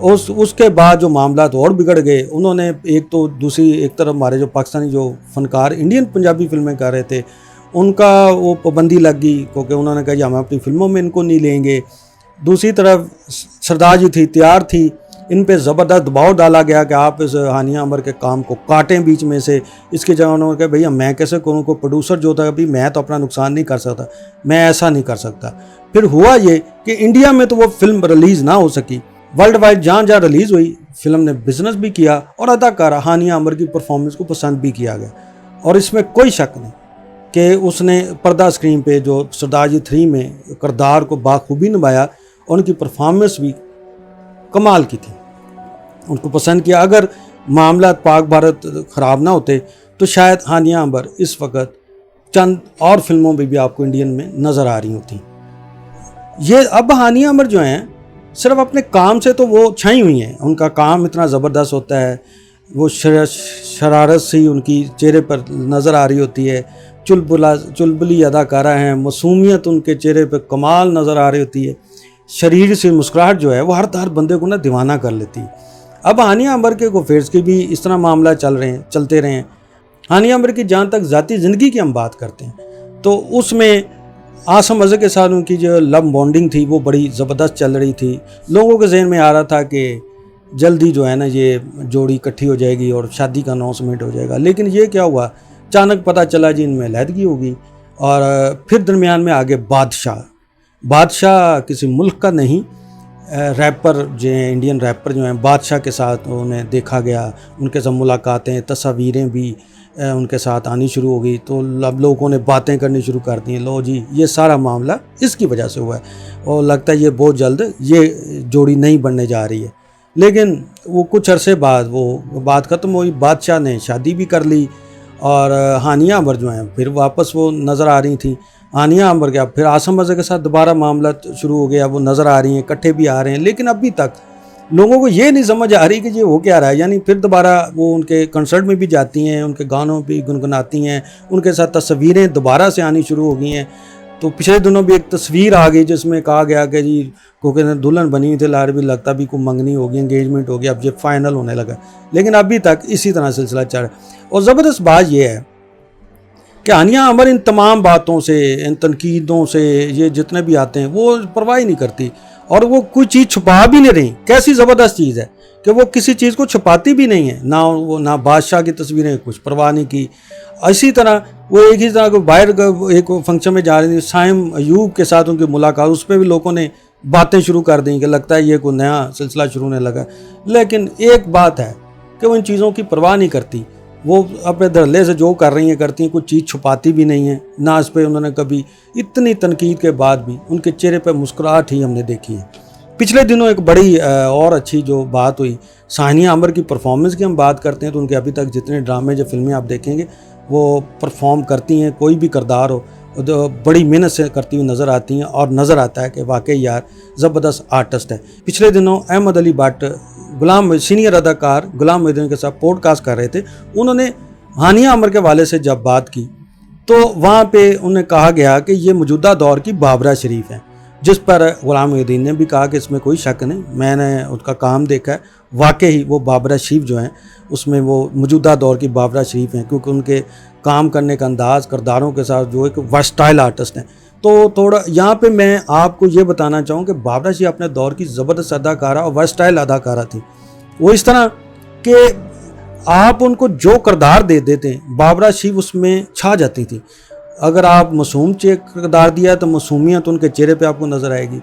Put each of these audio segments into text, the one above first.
اس کے بعد جو معاملات اور بگڑ گئے، انہوں نے ایک طرف ہمارے جو پاکستانی جو فنکار انڈین پنجابی فلمیں کر رہے تھے ان کا وہ پابندی لگ گئی، کیونکہ انہوں نے کہا جی ہم اپنی فلموں میں ان کو نہیں لیں گے۔ دوسری طرف سردار جی تھی تیار تھی، ان پہ زبردست دباؤ ڈالا گیا کہ آپ اس ہانیہ عمر کے کام کو کاٹیں بیچ میں سے۔ اس کے جگہ انہوں نے کہا بھئی میں کیسے کروں، کو پروڈیوسر جو تھا ابھی میں تو اپنا نقصان نہیں کر سکتا، میں ایسا نہیں کر سکتا۔ پھر ہوا یہ کہ انڈیا میں تو وہ فلم ریلیز نہ ہو سکی، ورلڈ وائڈ جہاں ریلیز ہوئی، فلم نے بزنس بھی کیا اور اداکارہ ہانیہ عمر کی پرفارمنس کو پسند بھی کیا گیا، اور اس میں کوئی شک نہیں کہ اس نے پردہ اسکرین پہ جو سردار جی 3 میں کردار کو بخوبی نبھایا، ان کی پرفارمنس بھی کمال کی تھی، ان کو پسند کیا۔ اگر معاملات پاک بھارت خراب نہ ہوتے تو شاید ہانیہ عمر اس وقت چند اور فلموں میں بھی آپ کو انڈین میں نظر آ رہی ہوتی۔ یہ اب ہانیہ عمر جو ہیں صرف اپنے کام سے تو وہ چھائی ہوئی ہیں، ان کا کام اتنا زبردست ہوتا ہے، وہ شرارت سی ان کی چہرے پر نظر آ رہی ہوتی ہے، چلبلی اداکارہ ہیں، معصومیت ان کے چہرے پہ کمال نظر آ رہی ہوتی ہے، شریر سے مسکراہٹ جو ہے وہ ہر بندے کو دیوانہ کر لیتی ہے۔ اب ہانیہ عمر کے افیئرس کے بھی اس طرح معاملہ چلتے رہے ہیں۔ ہانیہ عمر کی جہاں تک ذاتی زندگی کی ہم بات کرتے ہیں تو اس میں آسم مزے کے ساتھ ان کی جو لو بانڈنگ تھی وہ بڑی زبردست چل رہی تھی، لوگوں کے ذہن میں آ رہا تھا کہ جلدی جو ہے نا یہ جوڑی اکٹھی ہو جائے گی اور شادی کا اناؤنسمنٹ ہو جائے گا، لیکن یہ کیا ہوا، اچانک پتہ چلا جی ان میں علیحدگی ہوگی۔ اور پھر درمیان میں آگے بادشاہ کسی ملک کا نہیں، ریپر جو ہیں انڈین ریپر جو ہیں بادشاہ کے ساتھ انہیں دیکھا گیا، ان کے ساتھ ملاقاتیں، تصاویریں بھی ان کے ساتھ آنی شروع ہو گئی، تو اب لوگوں نے باتیں کرنی شروع کر دی ہیں، لو جی یہ سارا معاملہ اس کی وجہ سے ہوا ہے اور لگتا ہے یہ بہت جلد یہ جوڑی نہیں بننے جا رہی ہے۔ لیکن وہ کچھ عرصے بعد وہ بات ختم ہوئی، بادشاہ نے شادی بھی کر لی اور ہانیہ عمر جو ہیں پھر واپس وہ نظر آ رہی تھیں۔ ہانیہ عمر کے اب پھر آسم مزے کے ساتھ دوبارہ معاملہ شروع ہو گیا، وہ نظر آ رہی ہیں، اکٹھے بھی آ رہے ہیں، لیکن ابھی تک لوگوں کو یہ نہیں سمجھ آ رہی کہ یہ ہو کیا رہا ہے۔ یعنی پھر دوبارہ وہ ان کے کنسرٹ میں بھی جاتی ہیں، ان کے گانوں پہ گنگناتی ہیں، ان کے ساتھ تصویریں دوبارہ سے آنی شروع ہو گئی ہیں۔ تو پچھلے دنوں بھی ایک تصویر آ گئی جس میں کہا گیا کہ جی کیونکہ دلہن بنی ہوئی تھی لاہر بھی لگتا بھی کوئی منگنی ہوگی، انگیجمنٹ ہوگی، اب یہ فائنل ہونے لگا، لیکن ابھی تک اسی طرح سلسلہ چل رہا ہے۔ اور زبردست بات یہ ہے کہ ہانیہ عمر ان تمام باتوں سے، ان تنقیدوں سے، یہ جتنے بھی آتے ہیں وہ پرواہ نہیں کرتی، اور وہ کوئی چیز چھپا بھی نہیں رہی۔ کیسی زبردست چیز ہے کہ وہ کسی چیز کو چھپاتی بھی نہیں ہے، نہ بادشاہ کی تصویریں کچھ پرواہ نہیں کی۔ اسی طرح وہ ایک ہی طرح کو باہر ایک فنکشن میں جا رہی تھی، سائم ایوب کے ساتھ ان کی ملاقات، اس پہ بھی لوگوں نے باتیں شروع کر دیں کہ لگتا ہے یہ کوئی نیا سلسلہ شروع ہونے لگا۔ لیکن ایک بات ہے کہ وہ ان چیزوں کی پرواہ نہیں کرتی، وہ اپنے دھڑلے سے جو کر رہی ہیں کرتی ہیں، کوئی چیز چھپاتی بھی نہیں ہیں، نہ اس پہ انہوں نے کبھی اتنی تنقید کے بعد بھی ان کے چہرے پہ مسکراہٹ ہی ہم نے دیکھی ہے۔ پچھلے دنوں ایک بڑی اور اچھی جو بات ہوئی ہانیہ عمر کی پرفارمنس کی ہم بات کرتے ہیں تو ان کے ابھی تک جتنے ڈرامے جو فلمیں آپ دیکھیں گے وہ پرفارم کرتی ہیں، کوئی بھی کردار ہو بڑی محنت سے کرتی ہوئی نظر آتی ہیں، اور نظر آتا ہے کہ واقعی یار زبردست آرٹسٹ ہے۔ پچھلے دنوں احمد علی بٹ سینئر اداکار غلام محی کے ساتھ پوڈ کاسٹ کر رہے تھے، انہوں نے ہانیہ عمر کے والے سے جب بات کی تو وہاں پہ انہیں کہا گیا کہ یہ موجودہ دور کی بابرہ شریف ہیں، جس پر غلام محی الدین نے بھی کہا کہ اس میں کوئی شک نہیں، میں نے ان کا کام دیکھا ہے، واقعی وہ بابرہ شریف جو ہیں اس میں وہ موجودہ دور کی بابرہ شریف ہیں، کیونکہ ان کے کام کرنے کا انداز کرداروں کے ساتھ جو ایک ورسٹائل آرٹسٹ ہیں۔ تو تھوڑا یہاں پہ میں آپ کو یہ بتانا چاہوں کہ بابرہ شریف اپنے دور کی زبردست اداکارہ اور ورسٹائل اداکارہ تھی، وہ اس طرح کہ آپ ان کو جو کردار دے دیتے ہیں بابرہ شریف اس میں چھا جاتی تھی۔ اگر آپ معصوم کردار دیا تو معصومیت ان کے چہرے پہ آپ کو نظر آئے گی،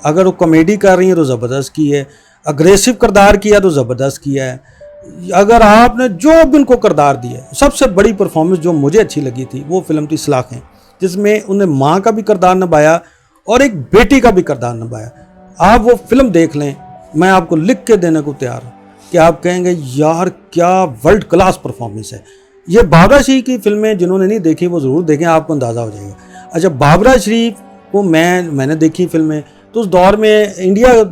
اگر وہ کامیڈی کر رہی ہیں تو زبردست کی ہے، اگریسو کردار کیا تو زبردست کیا ہے، اگر آپ نے جو بھی ان کو کردار دیا ہے۔ سب سے بڑی پرفارمنس جو مجھے اچھی لگی تھی وہ فلم تھی سلاخیں، جس میں انہیں ماں کا بھی کردار نبھایا اور ایک بیٹی کا بھی کردار نبھایا۔ آپ وہ فلم دیکھ لیں، میں آپ کو لکھ کے دینے کو تیار ہوں کہ آپ کہیں گے یار کیا ورلڈ کلاس پرفارمنس ہے۔ یہ بابرہ شریف کی فلمیں جنہوں نے نہیں دیکھی وہ ضرور دیکھیں، آپ کو اندازہ ہو جائے گا۔ اچھا، بابرہ شریف کو میں نے دیکھی فلمیں تو اس دور میں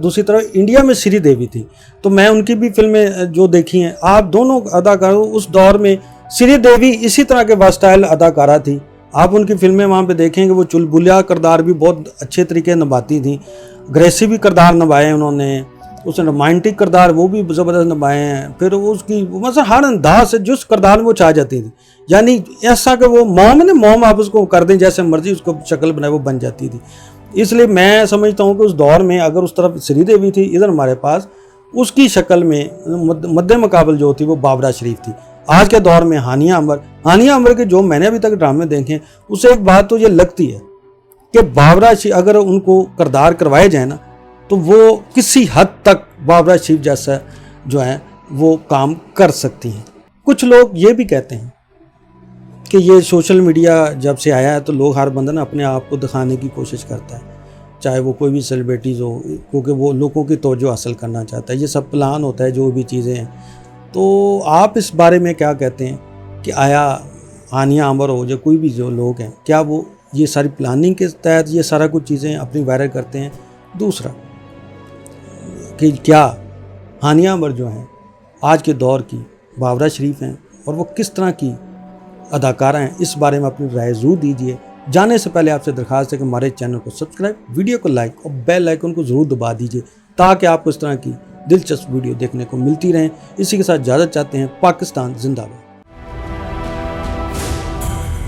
دوسری طرف انڈیا میں سری دیوی تھی، تو میں ان کی بھی فلمیں جو دیکھی ہیں، آپ دونوں اداکاروں اس دور میں سری دیوی اسی طرح کے ورسٹائل اداکارہ تھی، آپ ان کی فلمیں وہاں پہ دیکھیں کہ وہ چلبلیاں کردار بھی بہت اچھے طریقے نبھاتی تھیں، اگریسو بھی کردار نبھائے انہوں نے، اس نے رومانٹک کردار وہ بھی زبردست نبھائے ہیں. پھر اس کی مثلا ہر انداز سے جس کردار میں وہ چاہ جاتی تھی, یعنی ایسا کہ وہ موم آپ اس کو کر دیں جیسے مرضی اس کو شکل بنائے وہ بن جاتی تھی. اس لیے میں سمجھتا ہوں کہ اس دور میں اگر اس طرف سری دیوی تھی, ادھر ہمارے پاس اس کی شکل میں مد مقابل جو تھی وہ بابرہ شریف تھی. آج کے دور میں ہانیہ عمر کے جو میں نے ابھی تک ڈرامے دیکھے ہیں, اسے ایک بات تو یہ لگتی ہے کہ بابرہ شریف اگر ان کو کردار کروائے جائیں نا تو وہ کسی حد تک بابرہ شریف جیسا جو ہے وہ کام کر سکتی ہیں. کچھ لوگ یہ بھی کہتے ہیں کہ یہ سوشل میڈیا جب سے آیا ہے تو لوگ ہر بندہ نا اپنے آپ کو دکھانے کی کوشش کرتا ہے, چاہے وہ کوئی بھی سیلیبریٹیز ہو, کیونکہ وہ لوگوں کی توجہ حاصل کرنا چاہتا ہے. یہ سب پلان ہوتا ہے جو بھی چیزیں ہیں. تو آپ اس بارے میں کیا کہتے ہیں کہ آیا ہانیہ عمر ہو یا کوئی بھی جو لوگ ہیں, کیا وہ یہ ساری پلاننگ کے تحت یہ سارا کچھ چیزیں اپنی وائرل کرتے ہیں؟ دوسرا کہ کیا ہانیہ عمر جو ہیں آج کے دور کی بابرہ شریف ہیں اور وہ کس طرح کی اداکارہ ہیں, اس بارے میں اپنی رائے ضرور دیجیے. جانے سے پہلے آپ سے درخواست ہے کہ ہمارے چینل کو سبسکرائب, ویڈیو کو لائک اور بیل آئیکن کو ضرور دبا دیجیے تاکہ آپ کو اس طرح کی دلچسپ ویڈیو دیکھنے کو ملتی رہیں. اسی کے ساتھ اجازت چاہتے ہیں. پاکستان زندہ باد.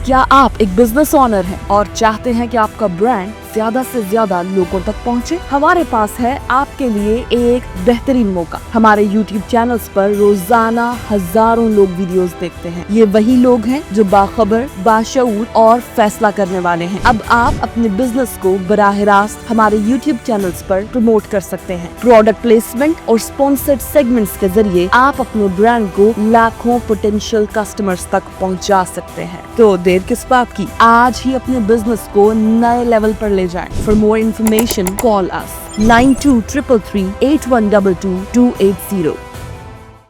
کیا آپ ایک بزنس اونر ہیں اور چاہتے ہیں کہ آپ کا برانڈ زیادہ سے زیادہ لوگوں تک پہنچے؟ ہمارے پاس ہے آپ کے لیے ایک بہترین موقع. ہمارے یوٹیوب چینلز پر روزانہ ہزاروں لوگ ویڈیوز دیکھتے ہیں. یہ وہی لوگ ہیں جو باخبر, باشعور اور فیصلہ کرنے والے ہیں. اب آپ اپنے بزنس کو براہ راست ہمارے یوٹیوب چینلز پر پروموٹ کر سکتے ہیں. پروڈکٹ پلیسمنٹ اور اسپانسرڈ سیگمنٹس کے ذریعے آپ اپنے برانڈ کو لاکھوں پوٹینشیل کسٹمرز تک پہنچا سکتے ہیں. تو دیر کس بات کی, آج ہی اپنے بزنس کو نئے لیول پر لے جائیں. For more information, call us 923338122280.